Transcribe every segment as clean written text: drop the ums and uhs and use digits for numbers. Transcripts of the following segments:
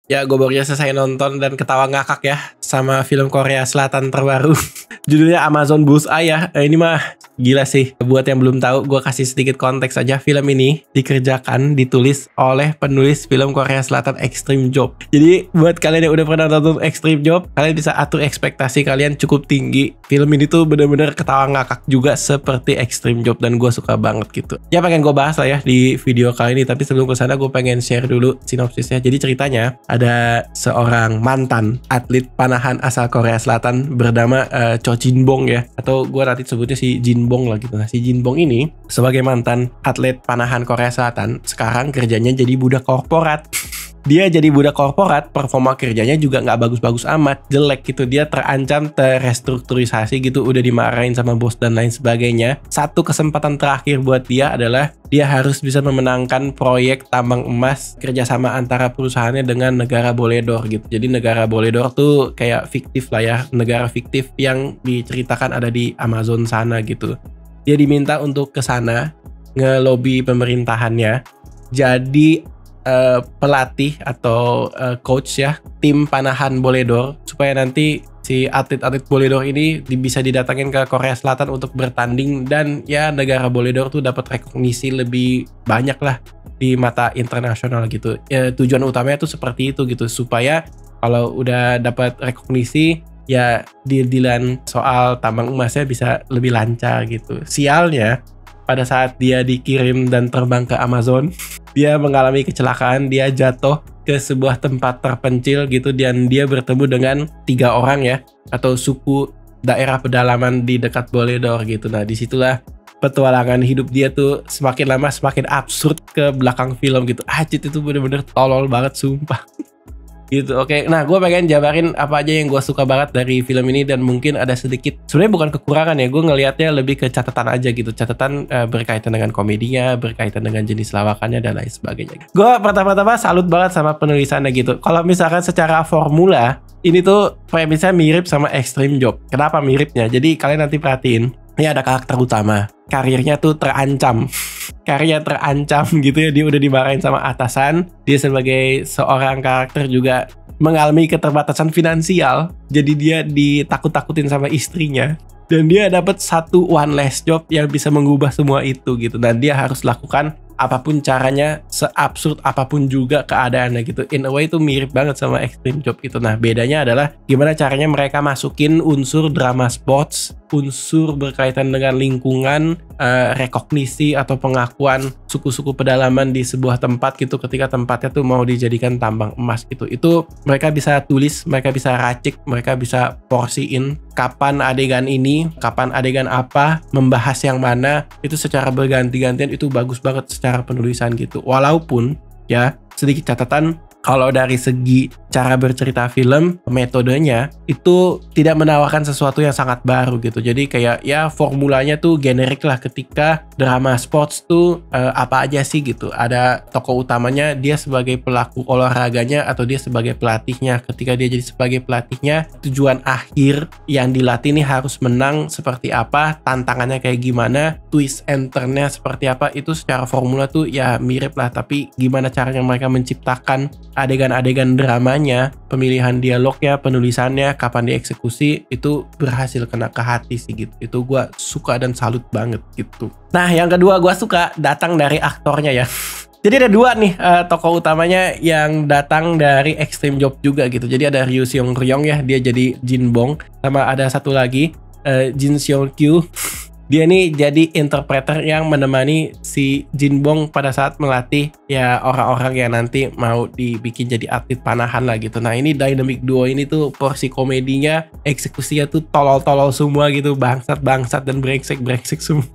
Ya, gue baru selesai nonton dan ketawa ngakak ya sama film Korea Selatan terbaru. Judulnya Amazon Bullseye ya. Ini mah gila sih. Buat yang belum tahu, gue kasih sedikit konteks aja. Film ini ditulis oleh penulis film Korea Selatan Extreme Job. Jadi buat kalian yang udah pernah nonton Extreme Job, kalian bisa atur ekspektasi kalian cukup tinggi. Film ini tuh bener-bener ketawa ngakak juga seperti Extreme Job dan gue suka banget gitu. Ya pengen gue bahas lah ya di video kali ini. Tapi sebelum kesana gue pengen share dulu sinopsisnya. Jadi ceritanya ada seorang mantan atlet panahan asal Korea Selatan bernama Cho Jin-bong ya, atau gue nanti sebutnya si Jin-bong lah gitu. Nah, si Jin-bong ini sebagai mantan atlet panahan Korea Selatan sekarang kerjanya jadi budak korporat. Dia jadi budak korporat, performa kerjanya juga nggak bagus-bagus amat, jelek gitu. Dia terancam terrestrukturisasi gitu, udah dimarahin sama bos dan lain sebagainya. Satu kesempatan terakhir buat dia adalah dia harus bisa memenangkan proyek tambang emas kerjasama antara perusahaannya dengan negara Boledor gitu. Jadi negara Boledor tuh kayak fiktif lah ya, negara fiktif yang diceritakan ada di Amazon sana gitu. Dia diminta untuk ke sana ngelobi pemerintahannya jadi pelatih atau coach ya tim panahan Boledor, supaya nanti si atlet-atlet Boledor ini bisa didatangin ke Korea Selatan untuk bertanding, dan ya negara Boledor tuh dapat rekognisi lebih banyak lah di mata internasional gitu. Ya, tujuan utamanya tuh seperti itu gitu, supaya kalau udah dapat rekognisi ya deal-dealan soal tambang emasnya bisa lebih lancar gitu. Sialnya pada saat dia dikirim dan terbang ke Amazon, dia mengalami kecelakaan, dia jatuh ke sebuah tempat terpencil gitu, dan dia bertemu dengan 3 orang ya, atau suku daerah pedalaman di dekat Boledor gitu. Nah, disitulah petualangan hidup dia tuh semakin lama semakin absurd ke belakang film gitu. Ajit itu bener-bener tolol banget sumpah. Gitu, oke. Nah, gue pengen jabarin apa aja yang gue suka banget dari film ini, dan mungkin ada sedikit, sebenarnya bukan kekurangan ya, gue ngelihatnya lebih ke catatan aja gitu. Catatan berkaitan dengan komedinya, berkaitan dengan jenis lawakannya dan lain sebagainya. Gue pertama-tama salut banget sama penulisannya gitu. Kalau misalkan secara formula, ini tuh premisnya mirip sama Extreme Job. Kenapa miripnya? Jadi kalian nanti perhatiin, ini ada karakter utama, karirnya tuh terancam. Karirnya terancam gitu ya, dia udah dimarahin sama atasan. Dia sebagai seorang karakter juga mengalami keterbatasan finansial, jadi dia ditakut-takutin sama istrinya, dan dia dapat satu one last job yang bisa mengubah semua itu gitu, dan dia harus lakukan apapun caranya, seabsurd apapun juga keadaannya gitu. In a way itu mirip banget sama Extreme Job gitu. Nah, bedanya adalah gimana caranya mereka masukin unsur drama sports, unsur berkaitan dengan lingkungan, rekognisi atau pengakuan suku-suku pedalaman di sebuah tempat gitu, ketika tempatnya tuh mau dijadikan tambang emas gitu. Itu mereka bisa tulis, mereka bisa racik, mereka bisa porsiin kapan adegan ini, kapan adegan apa, membahas yang mana, itu secara berganti-gantian. Itu bagus banget secara penulisan gitu. Walaupun ya sedikit catatan, kalau dari segi cara bercerita film, metodenya itu tidak menawarkan sesuatu yang sangat baru gitu. Jadi kayak ya formulanya tuh generik lah. Ketika drama sports tuh apa aja sih gitu. Ada tokoh utamanya, dia sebagai pelaku olahraganya atau dia sebagai pelatihnya. Ketika dia jadi sebagai pelatihnya, tujuan akhir yang dilatih nih harus menang seperti apa, tantangannya kayak gimana, twist and turn-nya seperti apa. Itu secara formula tuh ya mirip lah. Tapi gimana caranya mereka menciptakan adegan-adegan dramanya, pemilihan dialognya, penulisannya, kapan dieksekusi, itu berhasil kena ke hati sih gitu. Itu gue suka dan salut banget gitu. Nah, yang kedua gue suka datang dari aktornya ya. Jadi ada 2 nih tokoh utamanya yang datang dari Extreme Job juga gitu. Jadi ada Ryu Seong Ryong ya, dia jadi Jin-bong, sama ada satu lagi Jin Seong Kyu. Dia nih jadi interpreter yang menemani si Jin-bong pada saat melatih ya orang-orang yang nanti mau dibikin jadi atlet panahan lah gitu. Nah, ini dynamic duo ini tuh porsi komedinya, eksekusinya tuh tolol-tolol semua gitu, bangsat-bangsat dan brengsek-brengsek semua.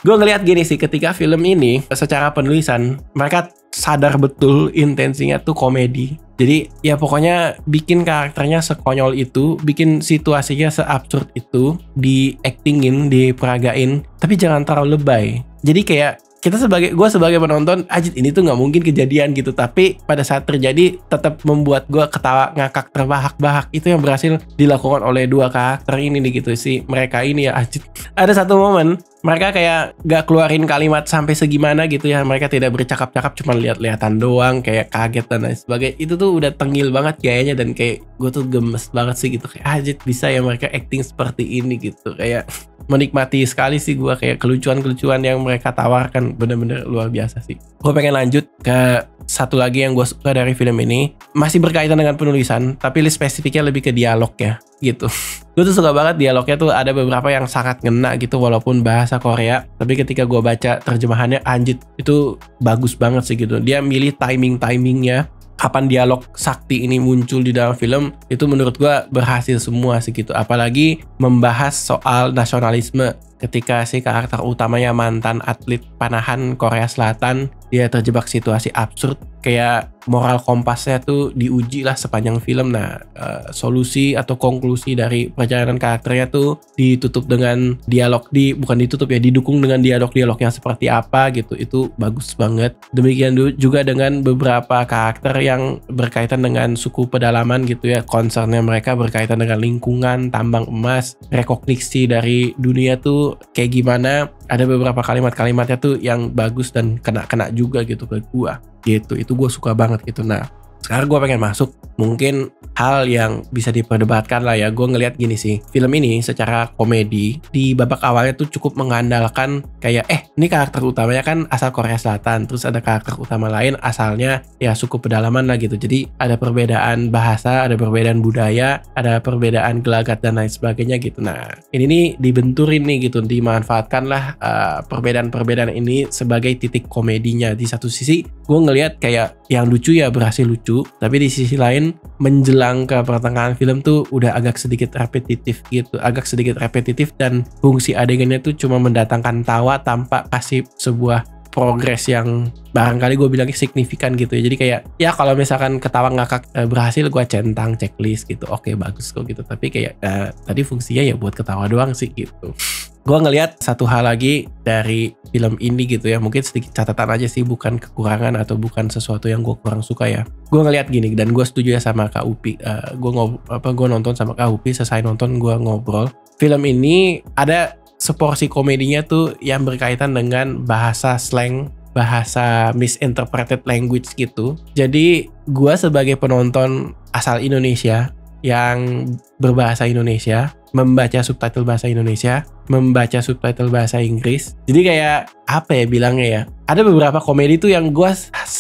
Gue ngelihat gini sih, ketika film ini secara penulisan mereka sadar betul intensinya tuh komedi. Jadi ya pokoknya bikin karakternya sekonyol itu, bikin situasinya seabsurd itu, di-actingin, diperagain, tapi jangan terlalu lebay. Jadi kayak gue sebagai penonton, ajit ini tuh nggak mungkin kejadian gitu, tapi pada saat terjadi tetap membuat gue ketawa ngakak terbahak-bahak. Itu yang berhasil dilakukan oleh 2 karakter ini nih gitu, si mereka ini ya ajit. Ada satu momen mereka kayak gak keluarin kalimat sampai segimana gitu ya. Mereka tidak bercakap-cakap, cuma lihat-lihatan doang, kayak kaget dan lain sebagainya. Itu tuh udah tengil banget kayaknya, dan kayak gue tuh gemes banget sih gitu. Kayak anjir, bisa ya mereka acting seperti ini gitu. Kayak menikmati sekali sih gue, kayak kelucuan-kelucuan yang mereka tawarkan bener-bener luar biasa sih. Gue pengen lanjut ke satu lagi yang gue suka dari film ini, masih berkaitan dengan penulisan, tapi spesifiknya lebih ke dialog ya gitu. Gue tuh suka banget dialognya tuh, ada beberapa yang sangat ngena gitu walaupun bahasa Korea, tapi ketika gue baca terjemahannya anjir itu bagus banget sih gitu. Dia milih timingnya kapan dialog sakti ini muncul di dalam film, itu menurut gue berhasil semua sih gitu. Apalagi membahas soal nasionalisme ketika si karakter utamanya mantan atlet panahan Korea Selatan, dia terjebak situasi absurd, kayak moral kompasnya tuh diuji lah sepanjang film. Nah, solusi atau konklusi dari perjalanan karakternya tuh ditutup dengan dialog, didukung dengan dialog-dialog yang seperti apa gitu. Itu bagus banget. Demikian juga dengan beberapa karakter yang berkaitan dengan suku pedalaman gitu ya, concernnya mereka berkaitan dengan lingkungan, tambang emas, rekognisi dari dunia tuh kayak gimana. Ada beberapa kalimat-kalimatnya tuh yang bagus dan kena-kena juga gitu ke gua gitu. Itu gue suka banget gitu. Nah, sekarang gue pengen masuk mungkin hal yang bisa diperdebatkan lah ya. Gue ngelihat gini sih, film ini secara komedi di babak awalnya tuh cukup mengandalkan kayak ini karakter utamanya kan asal Korea Selatan, terus ada karakter utama lain asalnya ya suku pedalaman lah gitu. Jadi ada perbedaan bahasa, ada perbedaan budaya, ada perbedaan gelagat dan lain sebagainya gitu. Nah, ini nih dibenturin nih gitu, dimanfaatkan lah perbedaan-perbedaan ini sebagai titik komedinya. Di satu sisi gue ngelihat kayak yang lucu ya berhasil lucu, tapi di sisi lain menjelang ke pertengahan film tuh udah agak sedikit repetitif gitu, dan fungsi adegannya tuh cuma mendatangkan tawa tanpa kasih sebuah progres yang barangkali gue bilangnya signifikan gitu ya. Jadi kayak ya kalau misalkan ketawa ngakak berhasil, gue centang checklist gitu, oke bagus kok gitu. Tapi kayak tadi fungsinya ya buat ketawa doang sih gitu. Gue ngelihat satu hal lagi dari film ini gitu ya, mungkin sedikit catatan aja sih, bukan kekurangan atau bukan sesuatu yang gue kurang suka ya. Gue ngelihat gini, dan gue setuju ya sama Kak Upi. Gue nonton sama Kak Upi, selesai nonton gue ngobrol. Film ini ada seporsi komedinya tuh yang berkaitan dengan bahasa slang, bahasa misinterpreted language gitu. Jadi gue sebagai penonton asal Indonesia yang berbahasa Indonesia, membaca subtitle bahasa Indonesia, membaca subtitle bahasa Inggris. Jadi kayak apa ya bilangnya ya, ada beberapa komedi tuh yang gue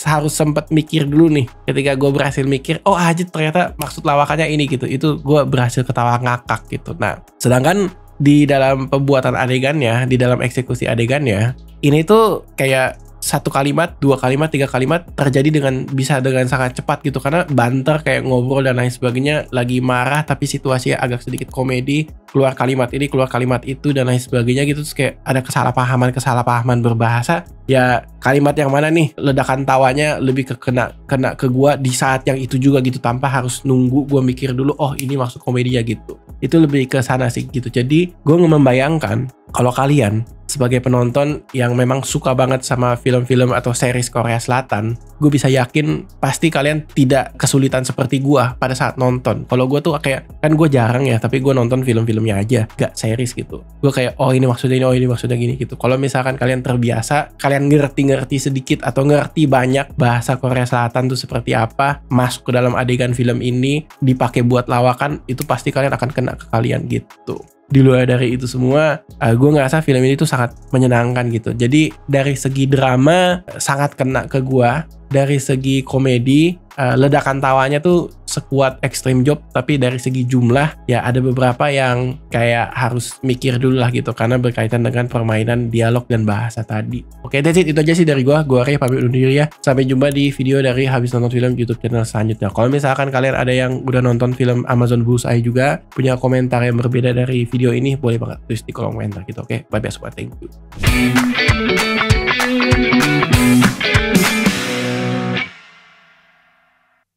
harus sempat mikir dulu nih. Ketika gue berhasil mikir, oh ajit ternyata maksud lawakannya ini gitu, itu gue berhasil ketawa ngakak gitu. Nah, sedangkan di dalam pembuatan adegannya, di dalam eksekusi adegannya, ini tuh kayak satu kalimat, dua kalimat, tiga kalimat terjadi bisa dengan sangat cepat gitu, karena banter kayak ngobrol dan lain sebagainya, lagi marah tapi situasinya agak sedikit komedi, keluar kalimat ini, keluar kalimat itu dan lain sebagainya gitu. Terus kayak ada kesalahpahaman berbahasa. Ya kalimat yang mana nih ledakan tawanya lebih ke kena ke gua di saat yang itu juga gitu, tanpa harus nunggu gua mikir dulu oh ini maksud komedinya gitu. Itu lebih ke sana sih gitu. Jadi gua membayangkan kalau kalian sebagai penonton yang memang suka banget sama film-film atau series Korea Selatan, gue bisa yakin pasti kalian tidak kesulitan seperti gue pada saat nonton. Kalau gue tuh kayak, kan gue jarang ya, tapi gue nonton film-filmnya aja, gak series gitu. Gue kayak, oh ini maksudnya ini, oh ini maksudnya gini gitu. Kalau misalkan kalian terbiasa, kalian ngerti sedikit atau ngerti banyak bahasa Korea Selatan tuh seperti apa, masuk ke dalam adegan film ini, dipakai buat lawakan, itu pasti kalian akan kena ke kalian gitu. Di luar dari itu semua, gue ngerasa film ini tuh sangat menyenangkan gitu. Jadi dari segi drama sangat kena ke gue. Dari segi komedi, ledakan tawanya tuh sekuat Extreme Job. Tapi dari segi jumlah, ya ada beberapa yang kayak harus mikir dulu lah gitu, karena berkaitan dengan permainan dialog dan bahasa tadi. Oke, that's it. Itu aja sih dari gue. Gue Ray, pamit undur diri ya. Sampai jumpa di video dari Habis Nonton Film YouTube channel selanjutnya. Kalau misalkan kalian ada yang udah nonton film Amazon Bullseye juga, punya komentar yang berbeda dari video ini, boleh banget tulis di kolom komentar gitu. Oke, bye-bye semua. Thank you.